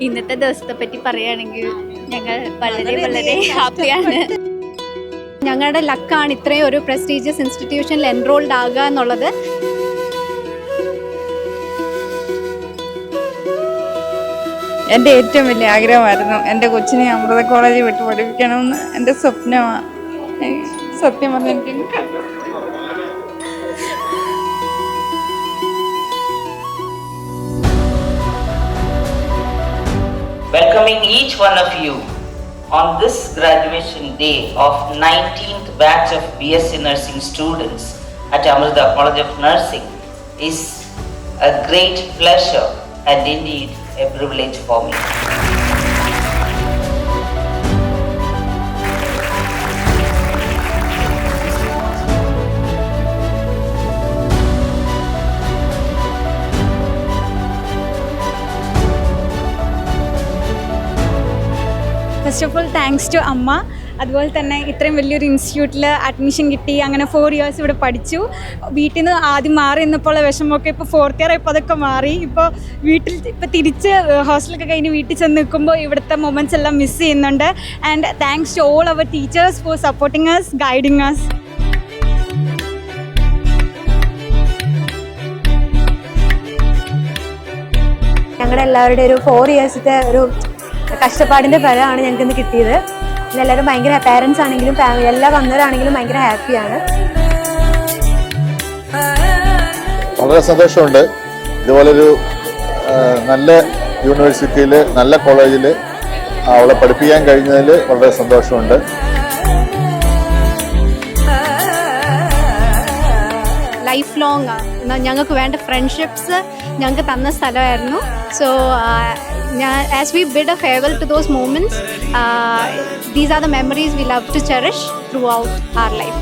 ഇന്നത്തെ ദിവസത്തെ പറ്റി പറയുകയാണെങ്കിൽ ഞങ്ങൾ വളരെ വളരെ ഹാപ്പിയാണ്. ഞങ്ങളുടെ ലക്കാണ് ഇത്രയും ഒരു പ്രസ്റ്റീജിയസ് ഇൻസ്റ്റിറ്റ്യൂഷനിൽ എൻറോൾഡ് ആകുക എന്നുള്ളത്. എൻ്റെ ഏറ്റവും വലിയ ആഗ്രഹമായിരുന്നു എൻ്റെ കൊച്ചിനെ അമൃത കോളേജിൽ വിട്ട് പഠിപ്പിക്കണമെന്ന്. എൻ്റെ സ്വപ്നമാണ്. സത്യം പറഞ്ഞ എനിക്ക് welcoming each one of you on this graduation day of 19th batch of BSc Nursing students at Amrita College of Nursing is a great pleasure and indeed a privilege for me. First of all thanks to അമ്മ. അതുപോലെ തന്നെ ഇത്രയും വലിയൊരു ഇൻസ്റ്റിറ്റ്യൂട്ടിൽ admission കിട്ടി, അങ്ങനെ 4 years ഇവിടെ പഠിച്ചു. വീട്ടിൽ നിന്ന് ആദ്യം മാറി നിന്നപ്പോൾ വിഷമമൊക്കെ ഇപ്പോൾ 4th year ഇപ്പോൾ അതൊക്കെ മാറി. ഇപ്പോൾ വീട്ടിൽ ഇപ്പോൾ തിരിച്ച് ഹോസ്റ്റലൊക്കെ കഴിഞ്ഞ് വീട്ടിൽ ചെന്ന് നിൽക്കുമ്പോൾ ഇവിടുത്തെ മൊമെൻറ്റ്സ് എല്ലാം മിസ് ചെയ്യുന്നുണ്ട്. And thanks to all our teachers for supporting us, guiding us. ഞങ്ങളുടെ എല്ലാവരുടെയും ഒരു 4 yearsത്തെ ഒരു കഷ്ടപ്പാടിൻ്റെ ഫലമാണ് ഞങ്ങൾക്കിന്ന് കിട്ടിയത്. എല്ലാവരും ഭയങ്കര പാരൻസ് ആണെങ്കിലും ഫാമിലി എല്ലാം വന്നവരാണെങ്കിലും ഭയങ്കര ഹാപ്പിയാണ്. വളരെ സന്തോഷമുണ്ട്. ഇതുപോലൊരു നല്ല യൂണിവേഴ്സിറ്റിയിൽ നല്ല കോളേജിൽ അവളെ പഠിപ്പിക്കാൻ കഴിഞ്ഞതിൽ വളരെ സന്തോഷമുണ്ട്. ലൈഫ് ലോങ് ഞങ്ങൾക്ക് വേണ്ട ഫ്രണ്ട്ഷിപ്സ് ഞങ്ങൾക്ക് തന്ന സ്ഥലമായിരുന്നു. So as we bid a farewell to those moments, these are the memories we love to cherish throughout our life.